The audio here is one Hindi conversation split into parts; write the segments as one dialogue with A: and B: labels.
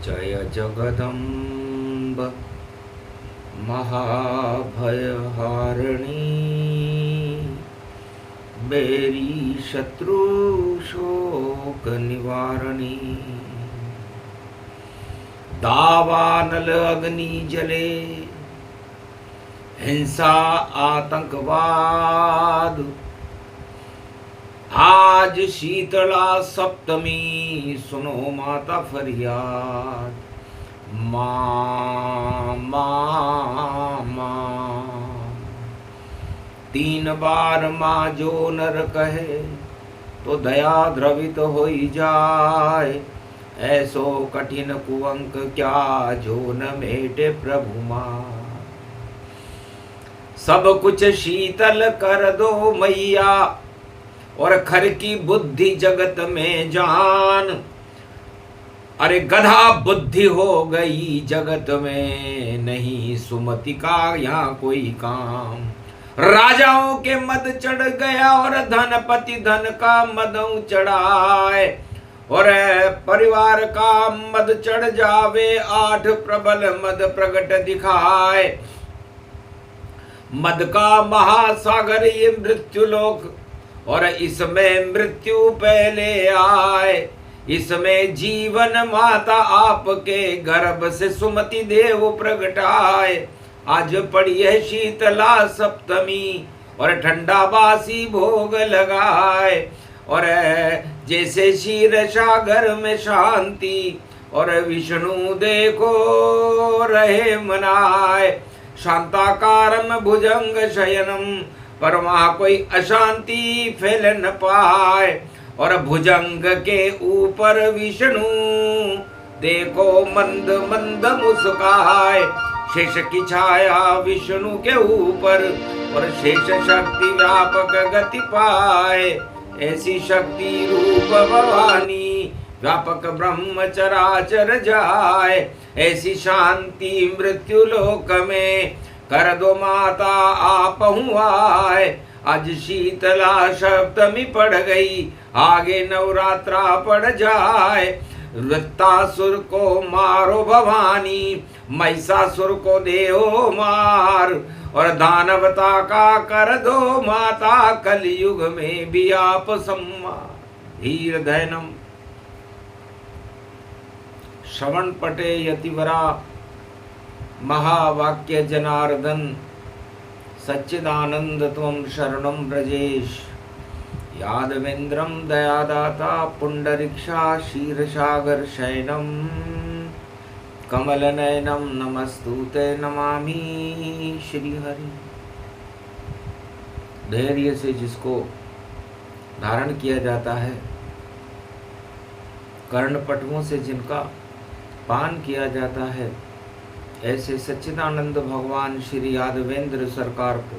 A: जय जगदम्ब महाभयहारिणी बेरी शत्रु शोक निवारणी दावानल अग्नि जले हिंसा आतंकवाद आज शीतला सप्तमी सुनो माता फरियाद माँ माँ माँ। 3 बार माँ जो नर कहे तो दया द्रवित होई जाए। ऐसो कठिन कुअंक क्या जो न मेटे प्रभु माँ। सब कुछ शीतल कर दो मैया और खर की बुद्धि जगत में जान। अरे गधा बुद्धि हो गई जगत में, नहीं सुमति का यहाँ कोई काम। राजाओं के मद चढ़ गया और धनपति धन का मद चढ़ाए। और परिवार का मद चढ़ जावे 8 प्रबल मद प्रगट दिखाए। मद का महासागर ये मृत्यु लोक और इसमें मृत्यु पहले आए। इसमें जीवन माता आपके गर्भ से सुमति देव प्रगटाए। आज पड़ी है शीतला सप्तमी और ठंडा बासी भोग लगाए। और जैसे क्षीर सागर में शांति और विष्णु देखो रहे मनाए। शांताकारम भुजंग शयनम पर वहाँ कोई अशांति फैल न पाए। और भुजंग के ऊपर विष्णु देखो मंद मंद मुस्काए। शेष की छाया विष्णु के ऊपर और शेष शक्ति व्यापक गति पाए। ऐसी शक्ति रूप भवानी व्यापक ब्रह्म चराचर जाए। ऐसी शांति मृत्यु लोक में कर दो माता आप हुआए। आज शीतला सप्तमी पड़ गई, आगे नवरात्रा पड़ जाए। वृत्तासुर को मारो भवानी, महिषासुर को देओ मार। और दानवता का कर दो माता, कलयुग में भी आप सम्मार। धीर धैनम श्रवण पटे यतिवरा महावाक्य जनार्दन सच्चिदानंद त्वं शरणं व्रजेश। यादवेन्द्रं दयादाता पुंडरीक्षा क्षीरसागर शयनम कमलनयनम नमस्तुते नमामि श्रीहरि। धैर्य से जिसको धारण किया जाता है, कर्णपटुओं से जिनका पान किया जाता है, ऐसे सच्चिदानंद भगवान श्री यादवेंद्र सरकार को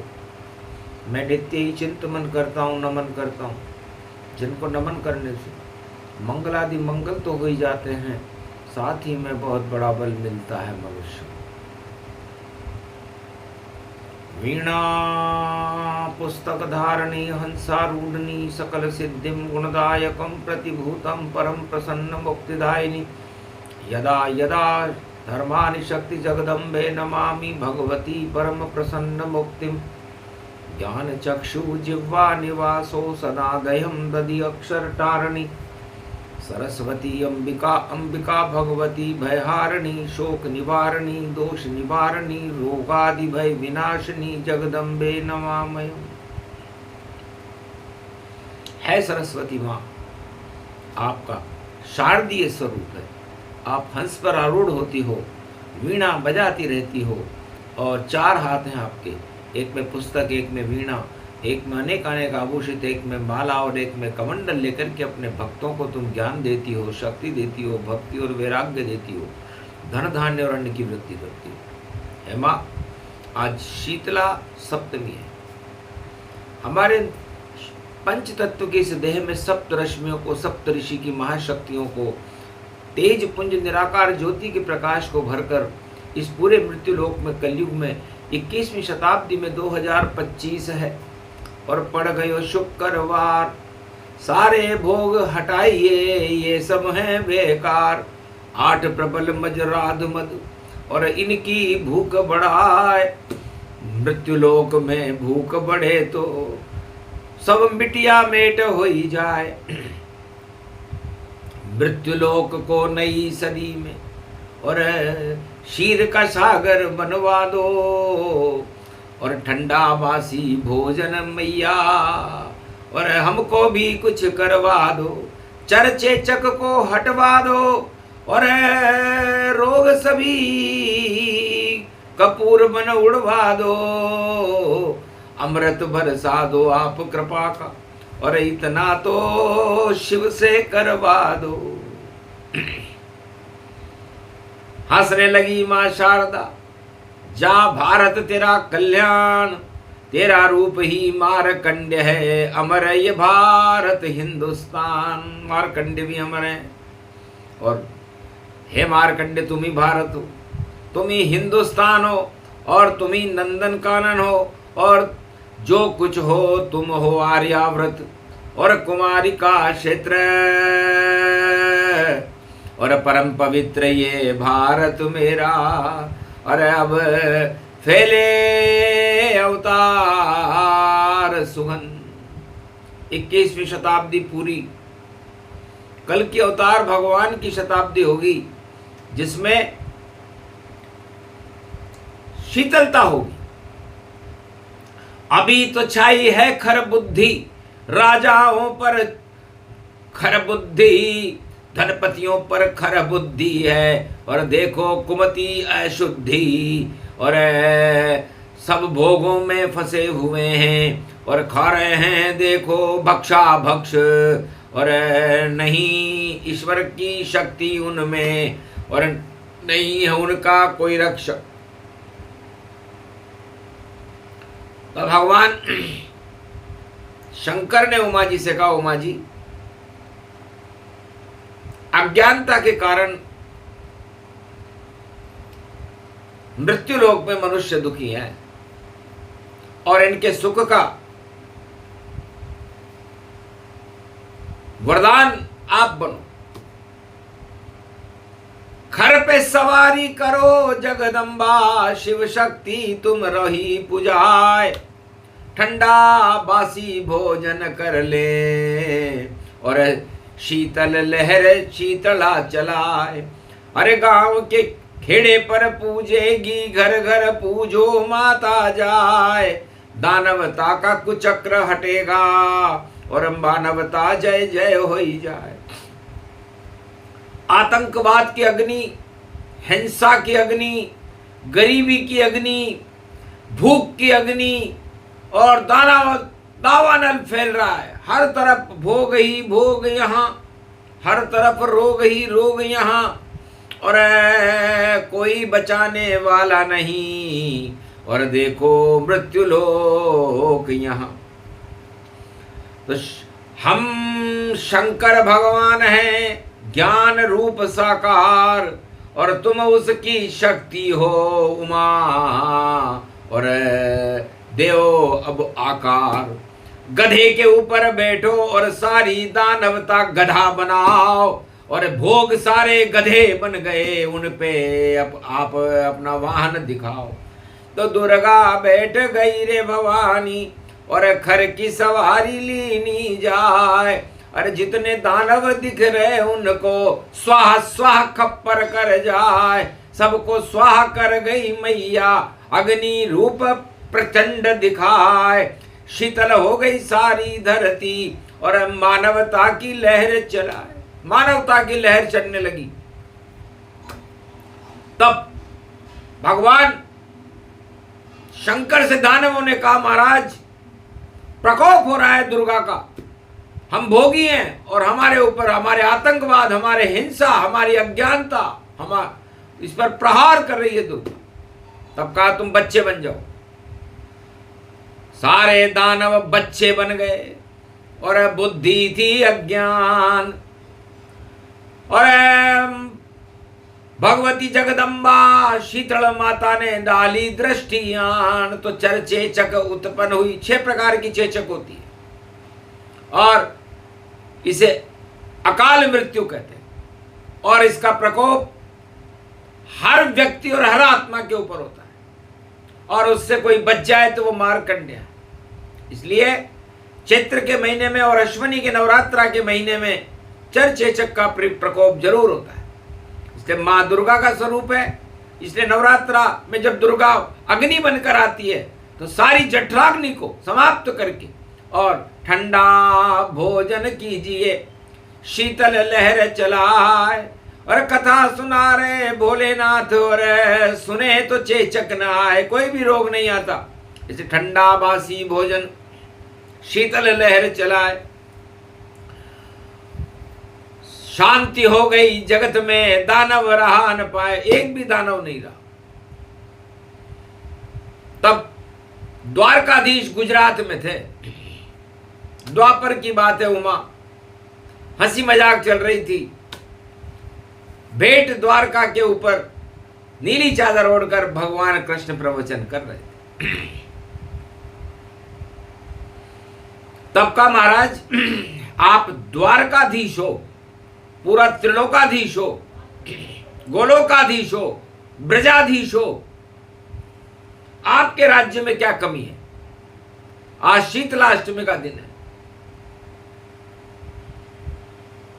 A: मैं नित्य ही चिंतन करता हूँ, नमन करता हूँ। जिनको नमन करने से मंगलादि मंगल तो हो ही जाते हैं, साथ ही में बहुत बड़ा बल मिलता है मनुष्य। वीणा पुस्तक धारणी हंसारूढ़नी सकल सिद्धिम गुणदायकम प्रतिभूतम परम प्रसन्न मुक्तिदायिनी। यदा यदा धर्मानि शक्ति जगदम्बे नमामि भगवती परम प्रसन्न मुक्तिम। ज्ञान चक्षु जिह्वा निवासो सदा दयम दधि अक्षर तारणी। सरस्वती अंबिका अंबिका भगवती भयहारिणी शोक निवारणी दोष निवारणी रोगादि भय विनाशिनी जगदम्बे नमामि। है सरस्वती माँ आपका शारदीय स्वरूप है। आप हंस पर आरूढ़ होती हो, वीणा बजाती रहती हो और 4 हाथ हैं आपके, एक में पुस्तक, एक में वीणा, एक में अनेक अनेक आभूषित, एक में माला और एक में कमंडल लेकर के अपने भक्तों को तुम ज्ञान देती हो, शक्ति देती हो, भक्ति और वैराग्य देती हो, धन धान्य और अन्न की वृद्धि करती हो। है माँ, आज शीतला सप्तमी है। हमारे पंच तत्व के इस देह में सप्त रश्मियों को, सप्त ऋषि की महाशक्तियों को, तेज पुंज निराकार ज्योति के प्रकाश को भरकर इस पूरे मृत्यु लोक में कलयुग में 21वीं शताब्दी में 2025 है और पड़ गयो शुक्रवार। सारे भोग हटाइए, ये सब हैं बेकार। 8 प्रबल मजराध मद, और इनकी भूख बढ़ाए। मृत्युलोक में भूख बढ़े तो सब मिटिया मेट हो ही जाए। मृत्युलोक को नई सदी में और शीर का सागर बनवा दो, और ठंडा बासी भोजन मैया, और हमको भी कुछ करवा दो। चरचेचक को हटवा दो, और रोग सभी कपूर बन उड़वा दो। अमृत बरसा दो आप कृपा का, और इतना तो शिव से करवा दो। हंसने लगी मां शारदा, जा भारत तेरा कल्याण, तेरा रूप ही मारकंड्य है, अमर ये भारत हिंदुस्तान। मारकंड्य भी अमर है, और हे मारकंड्य तुम ही भारत हो, तुम ही हिंदुस्तान हो, और तुम ही नंदन कानन हो, और जो कुछ हो तुम हो आर्याव्रत और कुमारी का क्षेत्र, और परम पवित्र ये भारत मेरा। और अब फैले अवतार सुगंध। 21वीं शताब्दी पूरी, कल की अवतार भगवान की शताब्दी होगी, जिसमें शीतलता होगी। अभी तो छाई है खर बुद्धि, राजाओं पर खर बुद्धि, धनपतियों पर खर बुद्धि है, और देखो कुमति अशुद्धि, और सब भोगों में फंसे हुए हैं, और खा रहे हैं देखो भक्षा भक्ष, और नहीं ईश्वर की शक्ति उनमें, और नहीं है उनका कोई रक्षक। तो भगवान शंकर ने उमा जी से कहा, उमा जी अज्ञानता के कारण मृत्युलोक में मनुष्य दुखी है, और इनके सुख का वरदान आप बनो। खर पे सवारी करो जगदम्बा, शिव शक्ति तुम रही पुजाए। ठंडा बासी भोजन कर ले, और शीतल लहर शीतला चलाए। अरे गांव के खेड़े पर पूजेगी, घर घर पूजो माता जाए। दानवता का कुचक्र हटेगा, और मानवता जय जय हो ही जाए। आतंकवाद की अग्नि, हिंसा की अग्नि, गरीबी की अग्नि, भूख की अग्नि, और दावानल फैल रहा है। हर तरफ भोग ही भोग यहाँ, हर तरफ रोग ही रोग यहाँ, और कोई बचाने वाला नहीं, और देखो मृत्युलोक यहाँ। तो हम शंकर भगवान हैं, ज्ञान रूप साकार, और तुम उसकी शक्ति हो उमा, और देव अब आकार। गधे के ऊपर बैठो और सारी दानवता गधा बनाओ, और भोग सारे गधे बन गए, उन पे आप अपना वाहन दिखाओ। तो दुर्गा बैठ गई रे भवानी, और खर की सवारी लीनी जाए। अरे जितने दानव दिख रहे उनको स्वाहा स्वाहा खप्पर कर जाए। सबको स्वाहा कर गई मैया, अग्नि रूप प्रचंड दिखाए। शीतल हो गई सारी धरती, और मानवता की लहर चलाए। मानवता की लहर चलने लगी। तब भगवान शंकर से दानवों ने कहा, महाराज प्रकोप हो रहा है दुर्गा का, हम भोगी हैं, और हमारे ऊपर हमारे आतंकवाद, हमारे हिंसा, हमारी अज्ञानता इस पर प्रहार कर रही है दुर्गा। तब कहा तुम बच्चे बन जाओ। सारे दानव बच्चे बन गए, और बुद्धि थी अज्ञान, और भगवती जगदम्बा शीतल माता ने डाली दृष्टियान। तो चरचेचक उत्पन्न हुई। 6 प्रकार की चेचक होती है, और इसे अकाल मृत्यु कहते हैं। और इसका प्रकोप हर व्यक्ति और हर आत्मा के ऊपर होता है, और उससे कोई बच जाए तो वो मारकंड्य है। इसलिए चैत्र के महीने में और अश्विनी के नवरात्रा के महीने में चरचेचक का प्रकोप जरूर होता है। इसलिए माँ दुर्गा का स्वरूप है, इसलिए नवरात्रा में जब दुर्गा अग्नि बनकर आती है तो सारी जठराग्नि को समाप्त करके और ठंडा भोजन कीजिए, शीतल लहर चलाए और कथा सुना रहे भोलेनाथ, और सुने तो चेचक न आए, कोई भी रोग नहीं आता। इसे ठंडा बासी भोजन, शीतल लहर चलाए, शांति हो गई जगत में, दानव रहा न पाए, एक भी दानव नहीं रहा। तब द्वारकाधीश गुजरात में थे, द्वापर की बात है, उमा हंसी मजाक चल रही थी, भेंट द्वारका के ऊपर नीली चादर ओढ़कर भगवान कृष्ण प्रवचन कर रहे थे। तब का महाराज आप द्वारकाधीश हो, पूरा त्रिलोकाधीश हो, गोलोकाधीश हो, ब्रजाधीश हो, आपके राज्य में क्या कमी है? आज शीतलाष्टमी का दिन है,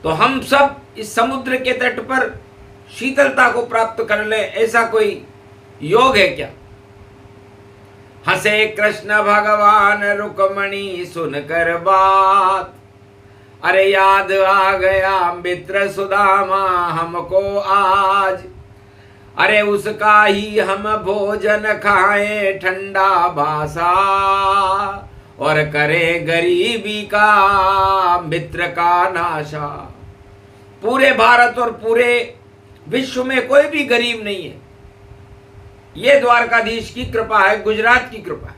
A: तो हम सब इस समुद्र के तट पर शीतलता को प्राप्त कर ले, ऐसा कोई योग है क्या? हंसे कृष्ण भगवान रुक्मणी सुनकर बात, अरे याद आ गया मित्र सुदामा हमको आज, अरे उसका ही हम भोजन खाएं ठंडा भासा, और करें गरीबी का मित्र का नाशा। पूरे भारत और पूरे विश्व में कोई भी गरीब नहीं है, ये द्वारकाधीश की कृपा है, गुजरात की कृपा है।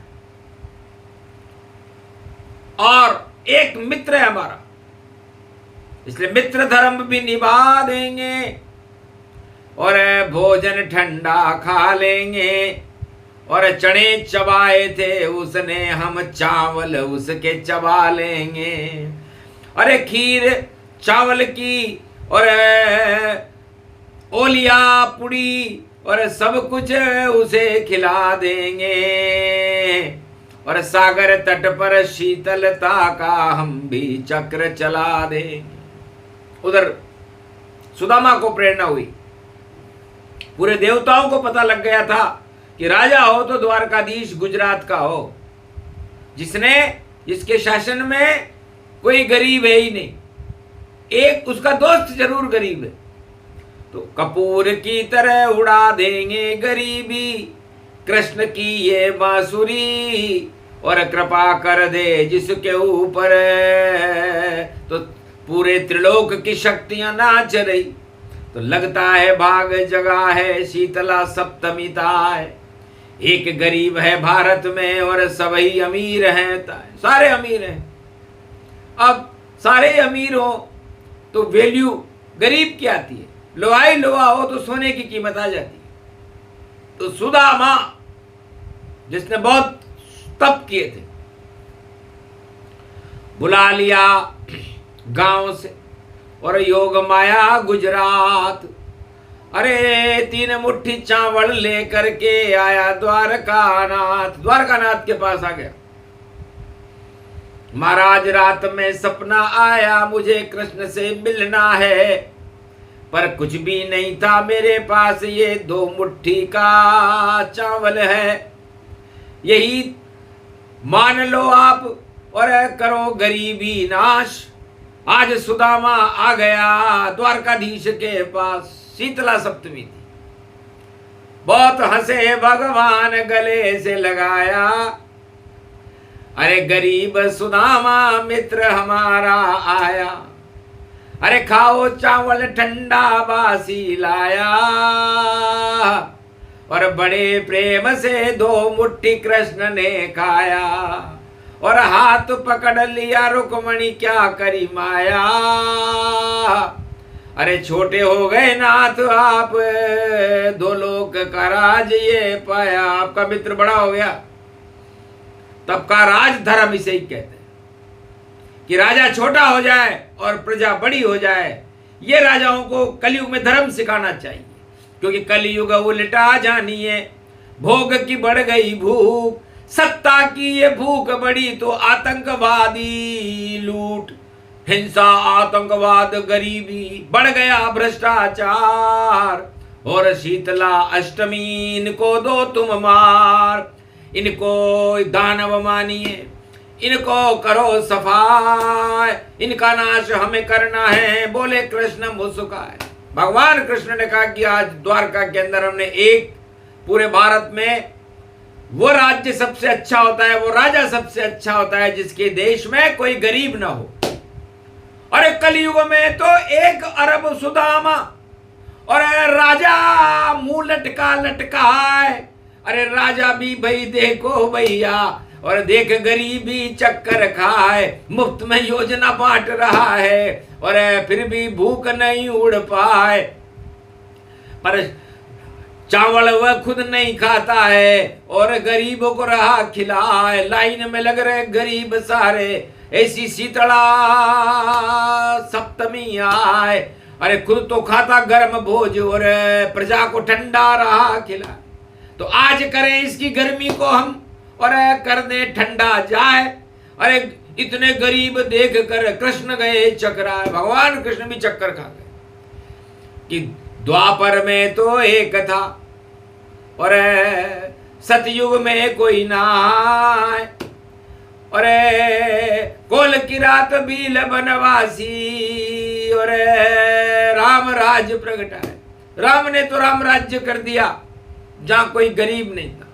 A: और एक मित्र है हमारा, इसलिए मित्र धर्म भी निभा देंगे और भोजन ठंडा खा लेंगे। और चने चबाए थे उसने, हम चावल उसके चबा लेंगे। अरे खीर चावल की और ओलिया पुड़ी और सब कुछ उसे खिला देंगे, और सागर तट पर शीतलता का हम भी चक्र चला देंगे। उधर सुदामा को प्रेरणा हुई, पूरे देवताओं को पता लग गया था कि राजा हो तो द्वारकाधीश गुजरात का हो, जिसके शासन में कोई गरीब है ही नहीं, एक उसका दोस्त जरूर गरीब है। तो कपूर की तरह उड़ा देंगे गरीबी, कृष्ण की ये बांसुरी, और कृपा कर दे जिसके ऊपर, तो पूरे त्रिलोक की शक्तियां नाच रही। तो लगता है भाग जगा है शीतला सप्तमी ताय, एक गरीब है भारत में और सभी अमीर हैं, सारे अमीर हैं। अब सारे अमीर हो तो वैल्यू गरीब की आती है, लोहाई लोहा हो तो सोने की कीमत आ जाती है। तो सुदामा जिसने बहुत तप किए थे, बुला लिया गांव से और योग माया गुजरात। अरे 3 मुट्ठी चावल लेकर के आया द्वारकानाथ के पास आ गया। महाराज रात में सपना आया, मुझे कृष्ण से मिलना है, पर कुछ भी नहीं था मेरे पास, ये 2 मुट्ठी का चावल है, यही मान लो आप और करो गरीबी नाश। आज सुदामा आ गया द्वारकाधीश के पास, शीतला सप्तमी थी, बहुत हंसे भगवान गले से लगाया। अरे गरीब सुदामा मित्र हमारा आया, अरे खाओ चावल ठंडा बासी लाया, और बड़े प्रेम से 2 मुट्ठी कृष्ण ने खाया, और हाथ पकड़ लिया रुक्मणी क्या करी माया। अरे छोटे हो गए नाथ आप, 2 लोक का राज ये पाया। आपका मित्र बड़ा हो गया, तब का राज धर्म इसे ही कहते हैं कि राजा छोटा हो जाए और प्रजा बड़ी हो जाए, ये राजाओं को कलयुग में धर्म सिखाना चाहिए, क्योंकि कलयुग उल्टा जानिए, भोग की बढ़ गई भूख, सत्ता की ये भूख बढ़ी तो आतंकवादी लूट, हिंसा आतंकवाद गरीबी बढ़ गया भ्रष्टाचार, और शीतला अष्टमी इनको दो तुम मार, इनको दानव मानिए, इनको करो सफाई, इनका नाश हमें करना है, बोले कृष्ण मुस्कुराए। भगवान कृष्ण ने कहा कि आज द्वारका के अंदर हमने एक पूरे भारत में वो राज्य सबसे अच्छा होता है, वो राजा सबसे अच्छा होता है जिसके देश में कोई गरीब ना हो। और कलयुग में तो 1 अरब सुदामा और राजा मुंह लटका लटका है। अरे राजा भी भाई देखो भैया, और देख गरीबी चक्कर खाए, मुफ्त में योजना बांट रहा है और फिर भी भूख नहीं उड़ पाए, पर चावल वह खुद नहीं खाता है और गरीबों को रहा खिलाए। लाइन में लग रहे गरीब सारे, ऐसी शीतला सप्तमी आए, अरे खुद तो खाता गर्म भोज और प्रजा को ठंडा रहा खिलाए। तो आज करें इसकी गर्मी को हम और कर दे ठंडा जाए। अरे इतने गरीब देख कर कृष्ण गए चकराए, भगवान कृष्ण भी चक्कर खा गए कि द्वापर में तो एक था और सतयुग में कोई ना आए, और कोल की रात बील बनवासी और राम राज्य प्रगटाए। राम ने तो राम राज्य कर दिया जहां कोई गरीब नहीं था,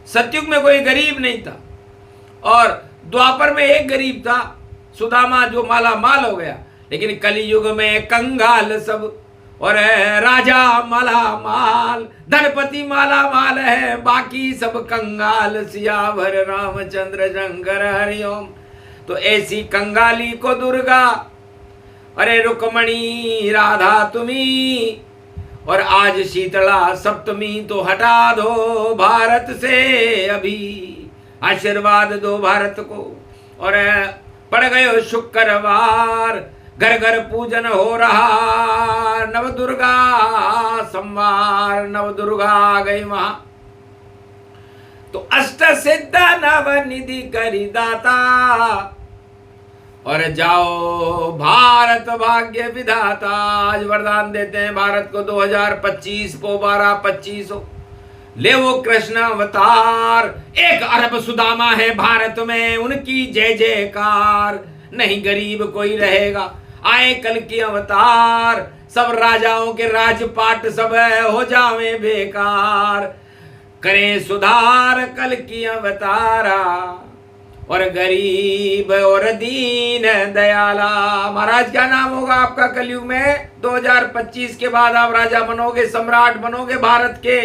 A: सतयुग में कोई गरीब नहीं था, और द्वापर में एक गरीब था सुदामा जो माला माल हो गया, लेकिन कलयुग में कंगाल सब और राजा माला माल, धनपति माला माल है, बाकी सब कंगाल। सियावर रामचंद्र शंकर हरिओम। तो ऐसी कंगाली को दुर्गा, अरे रुक्मणी राधा तुम्ही, और आज शीतला सप्तमी तो हटा दो भारत से अभी, आशीर्वाद दो भारत को। और पड़ गए शुक्रवार, घर घर पूजन हो रहा, नव दुर्गा संवार, नव दुर्गा आ गई वहां। तो अष्ट सिद्ध नव निधि करी दाता, और जाओ भारत भाग्य विधाता। आज वरदान देते हैं भारत को 2025 को 12-25 हो, ले वो कृष्ण अवतार। 1 अरब सुदामा है भारत में, उनकी जय जयकार, नहीं गरीब कोई रहेगा। आए कल की अवतार, सब राजाओं के राजपाट सब हो जावे बेकार, करें सुधार कल की अवतारा, और गरीब और दीन दयाला। महाराज क्या नाम होगा आपका कलयुग में? 2025 के बाद आप राजा बनोगे, सम्राट बनोगे भारत के।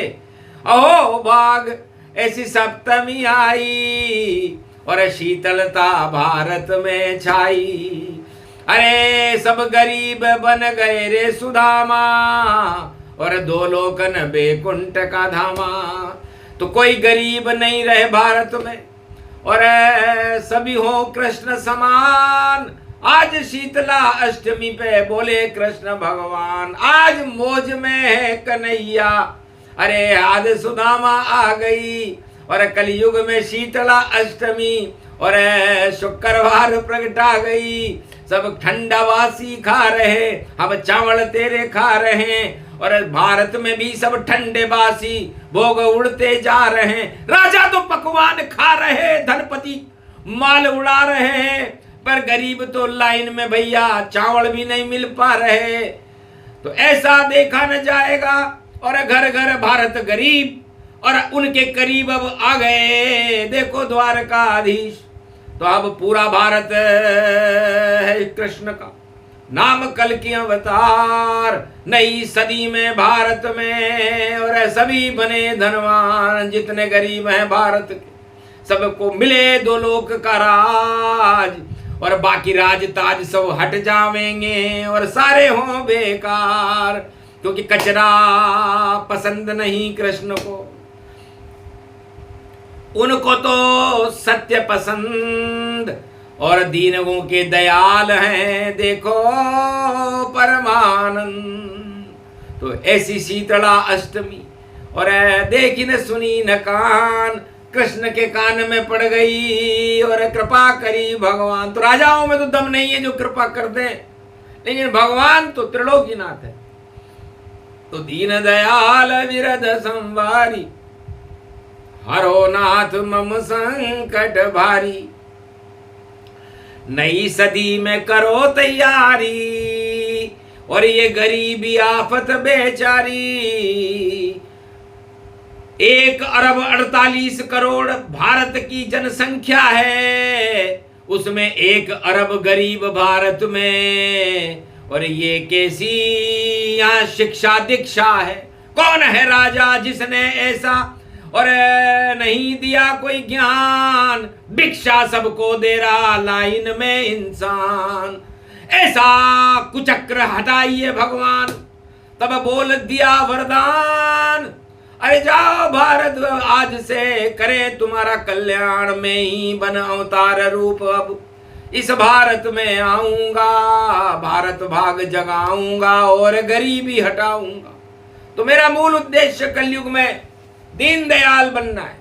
A: अहो भाग ऐसी सप्तमी आई, और शीतलता भारत में छाई। अरे सब गरीब बन गए रे सुदामा, और 2 लोकन बेकुंठ का धामा। तो कोई गरीब नहीं रहे भारत में, और सभी हो कृष्ण समान। आज शीतला अष्टमी पे बोले कृष्ण भगवान, आज मौज में है कन्हैया। अरे आज सुदामा आ गई, और कलयुग में शीतला अष्टमी और शुक्रवार प्रगटा गई। सब ठंडा वासी खा रहे, हम चावल तेरे खा रहे, और भारत में भी सब ठंडे बासी भोग उड़ते जा रहे हैं। राजा तो पकवान खा रहे, धनपति माल उड़ा रहे, पर गरीब तो लाइन में भैया चावल भी नहीं मिल पा रहे। तो ऐसा देखा न जाएगा, और घर घर भारत गरीब, और उनके करीब अब आ गए देखो द्वारकाधीश। तो अब पूरा भारत है कृष्ण का नाम, कल की अवतार। नई सदी में भारत में, और सभी बने धनवान, जितने गरीब हैं भारत के सबको मिले 2 लोक का राज, और बाकी राज ताज सब हट जावेंगे, और सारे हों बेकार, क्योंकि कचरा पसंद नहीं कृष्ण को। उनको तो सत्य पसंद, और दीनों के दयाल हैं देखो परमानंद। तो ऐसी शीतला अष्टमी और देखी न सुनी न कान, कृष्ण के कान में पड़ गई और कृपा करी भगवान। तो राजाओं में तो दम नहीं है जो कृपा कर दे, लेकिन भगवान तो त्रिलोकीनाथ है। तो दीन दयाल विरद संवारी, हरो नाथ मम संकट भारी। नई सदी में करो तैयारी, और ये गरीबी आफत बेचारी। 1 अरब 48 करोड़ भारत की जनसंख्या है, उसमें 1 अरब गरीब भारत में। और ये कैसी यहाँ शिक्षा दीक्षा है। कौन है राजा जिसने ऐसा और नहीं दिया कोई ज्ञान, भिक्षा सबको दे रहा लाइन में इंसान। ऐसा कुचक्र हटाइए भगवान, तब बोल दिया वरदान। अरे जाओ भारत आज से करे तुम्हारा कल्याण, में ही बन अवतार रूप अब इस भारत में आऊंगा। भारत भाग जगाऊंगा और गरीबी हटाऊंगा। तो मेरा मूल उद्देश्य कलयुग में दीन दयाल बनना है।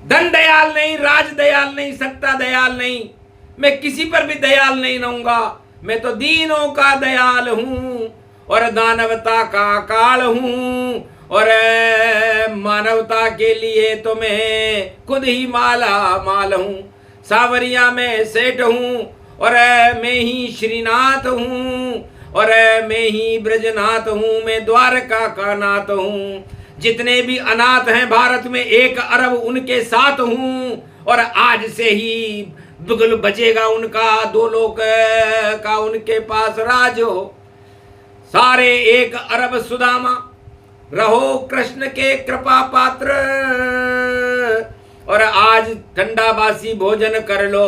A: धन दयाल नहीं, राज दयाल नहीं, सत्ता दयाल नहीं, मैं किसी पर भी दयाल नहीं रहूंगा। मैं तो दीनों का दयाल हूं और दानवता का काल हूं, और मानवता के लिए तो मैं खुद ही माला माल हूं। सावरिया में सेठ हूं और मैं ही श्रीनाथ हूं, और मैं ही ब्रजनाथ हूं, मैं द्वारका का नाथ हूं। जितने भी अनाथ हैं भारत में 1 अरब उनके साथ हूं, और आज से ही बिगुल बचेगा उनका, 2 लोक का उनके पास राज हो। सारे 1 अरब सुदामा रहो कृष्ण के कृपा पात्र, और आज ठंडा बासी भोजन कर लो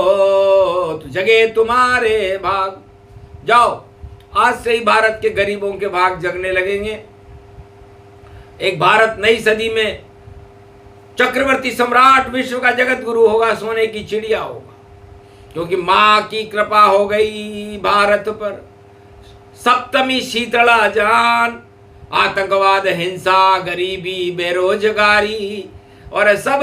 A: तो जगे तुम्हारे भाग। जाओ आज से ही भारत के गरीबों के भाग जगने लगेंगे। एक भारत नई सदी में चक्रवर्ती सम्राट विश्व का जगत गुरु होगा, सोने की चिड़िया होगा, क्योंकि मां की कृपा हो गई भारत पर। सप्तमी शीतला जान, आतंकवाद हिंसा गरीबी बेरोजगारी और सब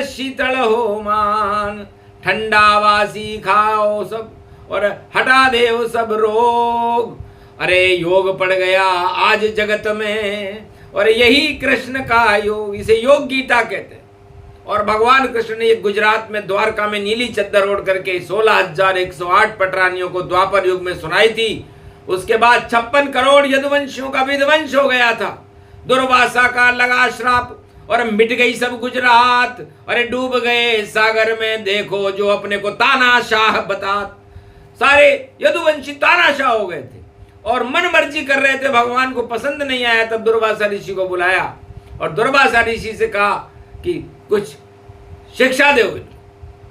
A: शीतल हो मान। ठंडा वासी खाओ सब और हटा दे वो सब रोग। अरे योग पड़ गया आज जगत में, और यही कृष्ण का योग, इसे योग गीता कहते हैं। और भगवान कृष्ण ने गुजरात में द्वारका में नीली चद्दर ओढ़ करके 16,108 पटरानियों को द्वापर युग में सुनाई थी। उसके बाद 56 करोड़ यदुवंशियों का विध्वंस हो गया था। दुर्वासा का लगा श्राप और मिट गई सब गुजरात। अरे डूब गए सागर में, देखो जो अपने को तानाशाह बता। सारे यदुवंशी तानाशाह हो गए थे और मन मर्जी कर रहे थे, भगवान को पसंद नहीं आया। तब दुर्वासा ऋषि को बुलाया और दुर्वासा ऋषि से कहा कि कुछ शिक्षा दो,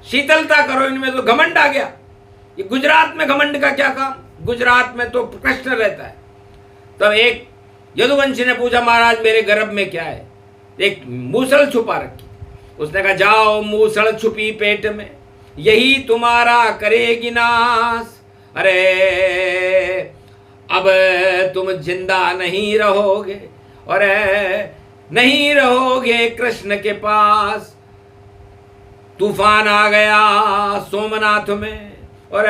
A: शीतलता करो, इनमें तो घमंड आ गया। ये गुजरात में घमंड का क्या काम, गुजरात में तो कृष्ण रहता है। तब एक यदुवंशी ने पूछा, महाराज मेरे गर्भ में क्या है? एक मूसल छुपा रखी। उसने कहा, जाओ मूसल छुपी पेट में, यही तुम्हारा करेगी नाश। अरे अब तुम जिंदा नहीं रहोगे और नहीं रहोगे कृष्ण के पास। तूफान आ गया सोमनाथ में और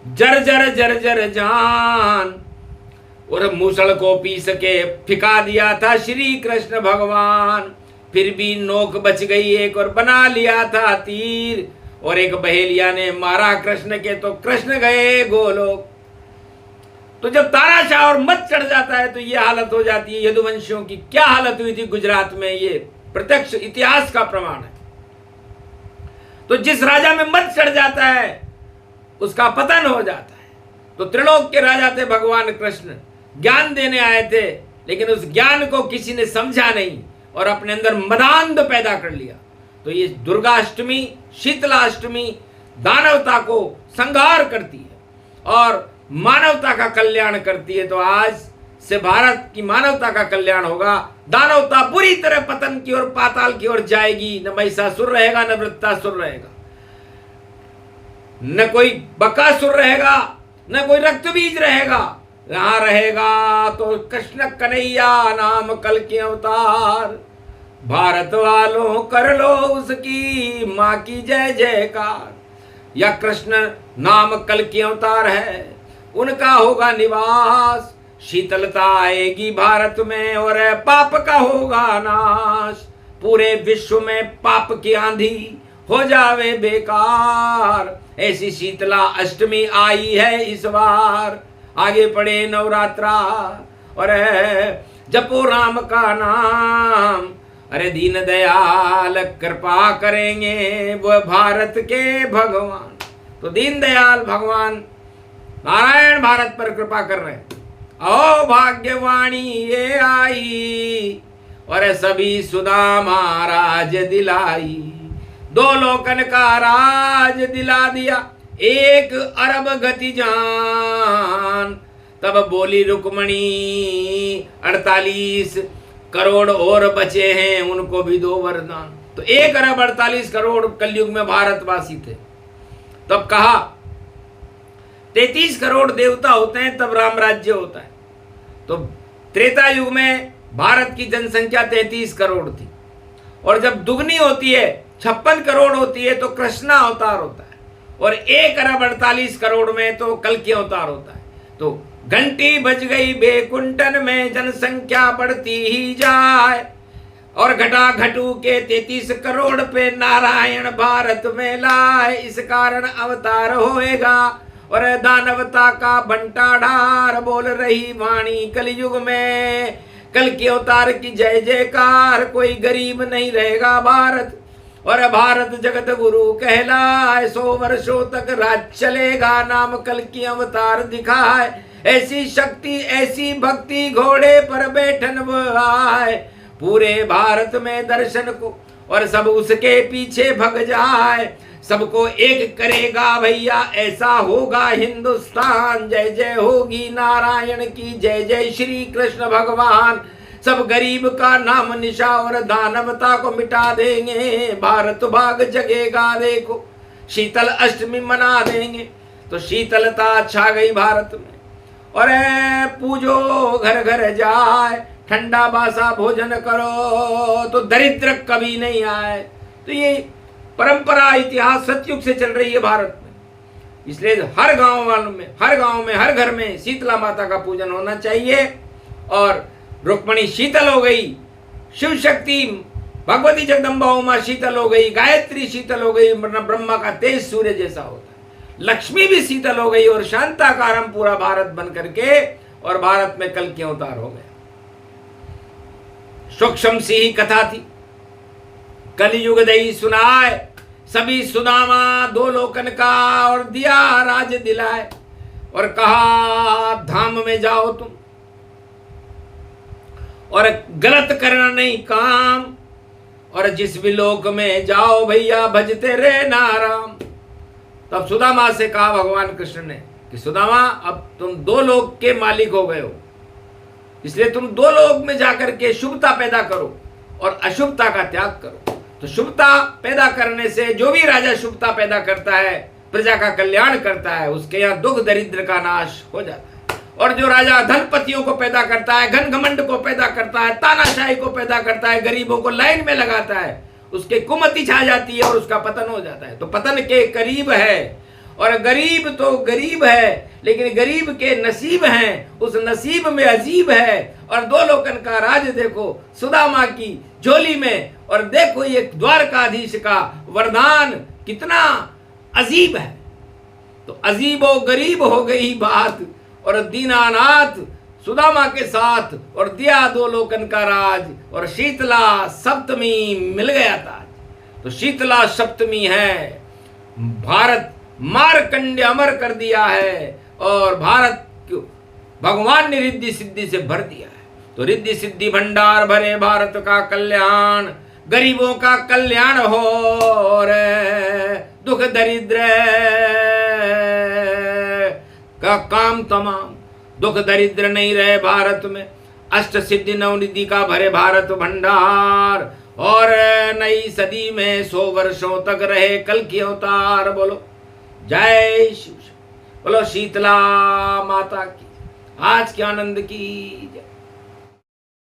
A: जर्जर जर्जर जान, और मूसल को पीस के फिका दिया था श्री कृष्ण भगवान। फिर भी नोक बच गई एक और बना लिया था तीर, और एक बहेलिया ने मारा कृष्ण के तो कृष्ण गए गोलोक। तो जब तानाशाह और मत चढ़ जाता है तो ये हालत हो जाती है। यदुवंशियों की क्या हालत हुई थी गुजरात में, ये प्रत्यक्ष इतिहास का प्रमाण है। तो जिस राजा में मत चढ़ जाता है उसका पतन हो जाता है। तो त्रिलोक के राजा थे भगवान कृष्ण, ज्ञान देने आए थे, लेकिन उस ज्ञान को किसी ने समझा नहीं और अपने अंदर मदान्ध पैदा कर लिया। तो ये दुर्गाष्टमी, शीतलाष्टमी दानवता को संहार करती है और मानवता का कल्याण करती है। तो आज से भारत की मानवता का कल्याण होगा। दानवता पूरी तरह पतन की ओर, पाताल की ओर जाएगी। न महिषासुर रहेगा, न वृत्तासुर रहेगा, न कोई बकासुर रहेगा, न कोई रक्त बीज रहेगा। यहाँ रहेगा तो कृष्ण कन्हैया नाम कल के अवतार। भारत वालों कर लो उसकी माँ की जय जयकार। या कृष्ण नाम कल के अवतार है, उनका होगा निवास। शीतलता आएगी भारत में और पाप का होगा नाश। पूरे विश्व में पाप की आंधी हो जावे बेकार। ऐसी शीतला अष्टमी आई है इस बार। आगे पड़े नवरात्रा और जपो राम का नाम। अरे दीन दयाल कृपा करेंगे वो भारत के भगवान। तो दीन दयाल भगवान नारायण भारत पर कृपा कर रहे हैं। ओ भाग्यवाणी ये आई और सभी सुधा महाराज दिलाई। 2 लोकन का राज दिला दिया, 1 अरब गति जान। तब बोली रुक्मणी 48 करोड़ और बचे हैं, उनको भी 2 वरदान। तो 1 अरब 48 करोड़ कलयुग में भारतवासी थे। तब कहा 33 करोड़ देवता होते हैं तब राम राज्य होता है। तो त्रेता युग में भारत की जनसंख्या 33 करोड़ थी और जब दुगनी होती है 56 करोड़ होती है तो कृष्णा अवतार होता है और 1 अरब 48 करोड़ में तो कल्कि अवतार होता है। तो घंटी बज गई बेकुंठन में, जनसंख्या बढ़ती ही जाए और घटा घटू के 33 करोड़ पे नारायण भारत में लाए। इस कारण अवतार होएगा और दानवता का बंटाढार। बोल रही वाणी कलयुग में कल के अवतार की जय जयकार। कोई गरीब नहीं रहेगा भारत और भारत जगत गुरु कहलाए। 100 वर्षों तक राज चलेगा, नाम कल की अवतार दिखाए। ऐसी शक्ति ऐसी भक्ति घोड़े पर बैठन वो आए। पूरे भारत में दर्शन को और सब उसके पीछे भग जाए। सबको एक करेगा भैया, ऐसा होगा हिंदुस्तान। जय जय होगी नारायण की, जय जय श्री कृष्ण भगवान। सब गरीब का नाम निशा और दानवता को मिटा देंगे। भारत भाग जगेगा देखो, शीतल अष्टमी मना देंगे। तो शीतलता छा गई भारत में और पूजो घर घर जाए। ठंडा बासा भोजन करो तो दरिद्र कभी नहीं आए। तो ये परंपरा इतिहास सतयुग से चल रही है भारत में। इसलिए हर गांव में हर घर में शीतला माता का पूजन होना चाहिए। और रुक्मणी शीतल हो गई, शिव शक्ति भगवती जगदम्बा उमा शीतल हो गई, गायत्री शीतल हो गई, ब्रह्मा का तेज सूर्य जैसा होता है। लक्ष्मी भी शीतल हो गई और शांताकारम पूरा भारत बन करके और भारत में कल के अवतार हो गया। सूक्ष्म सी ही कथा थी, कलयुग दई सुनाए। सभी सुदामा 2 लोकन का और दिया राज दिलाए और कहा धाम में जाओ तुम और गलत करना नहीं काम। और जिस भी लोक में जाओ भैया भजते रहे नाराम। तब सुदामा से कहा भगवान कृष्ण ने कि सुदामा अब तुम 2 लोक के मालिक हो गए हो, इसलिए तुम 2 लोक में जाकर के शुभता पैदा करो और अशुभता का त्याग करो। तो शुभता पैदा करने से जो भी राजा शुभता पैदा करता है, प्रजा का कल्याण करता है, उसके यहाँ दुख दरिद्र का नाश हो जाता है। और जो राजा धनपतियों को पैदा करता है, घन घमंड को पैदा करता है, तानाशाही को पैदा करता है, गरीबों को लाइन में लगाता है, उसके कुमति छा जाती है और उसका पतन हो जाता है। तो पतन के करीब है। और गरीब तो गरीब है, लेकिन गरीब के नसीब हैं, उस नसीब में अजीब है। और 2 लोकन का राज देखो सुदामा की झोली में, और देखो ये द्वारकाधीश का वरदान कितना अजीब है। तो अजीबो गरीब हो गई बात और दीनानाथ सुदामा के साथ और दिया 2 लोकन का राज और शीतला सप्तमी मिल गया ताज। तो शीतला सप्तमी है, भारत मारकंडे अमर कर दिया है और भारत को भगवान ने रिद्धि सिद्धि से भर दिया है। तो रिद्धि सिद्धि भंडार भरे भारत का कल्याण, गरीबों का कल्याण हो और दुख दरिद्र का काम तमाम। दुख दरिद्र नहीं रहे भारत में, अष्ट सिद्धि नवनिधि का भरे भारत भंडार और नई सदी में 100 वर्षों तक रहे कल की अवतार। बोलो जय शिव। बोलो शीतला माता की, आज के आनंद की जय।